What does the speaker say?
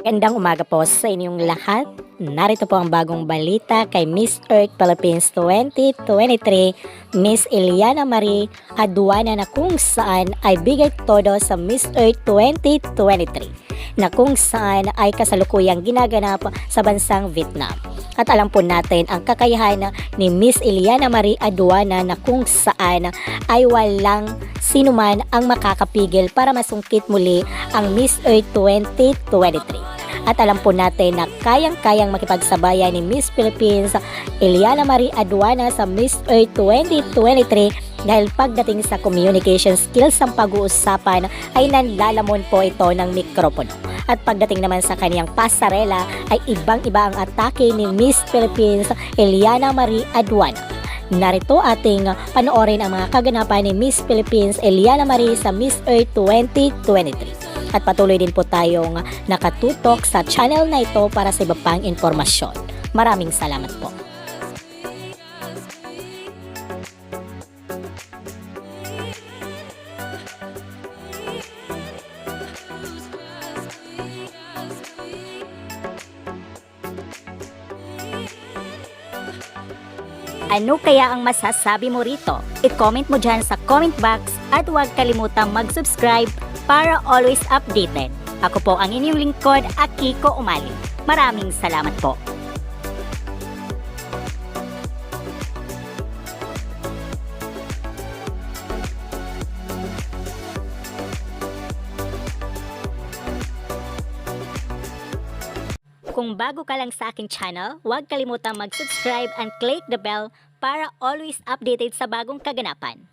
Magandang umaga po sa inyong lahat. Narito po ang bagong balita kay Miss Earth Philippines 2023, Miss Eliana Marie Aduana, na kung saan ay bigay todo sa Miss Earth 2023 na kung saan ay kasalukuyang ginaganap sa bansang Vietnam. At alam po natin ang kakayahan ni Miss Eliana Marie Aduana na kung saan ay walang sinuman ang makakapigil para masungkit muli ang Miss Earth 2023. At alam po natin na kayang-kayang makipagsabayan ni Miss Philippines Eliana Marie Aduana sa Miss Earth 2023 dahil pagdating sa communication skills ang pag-uusapan ay nanlalamon po ito ng mikropono. At pagdating naman sa kaniyang pasarela ay ibang-iba ang atake ni Miss Philippines Eliana Marie Aduana. Narito ating panoorin ang mga kaganapan ni Miss Philippines Eliana Marie sa Miss Earth 2023. At patuloy din po tayong nakatutok sa channel na ito para sa iba pang impormasyon. Maraming salamat po. Ano kaya ang masasabi mo rito? I-comment mo dyan sa comment box at huwag kalimutang mag-subscribe para always updated. Ako po ang inyong lingkod, Akiko Umali. Maraming salamat po. Kung bago ka lang sa aking channel, huwag kalimutang mag-subscribe and click the bell para always updated sa bagong kaganapan.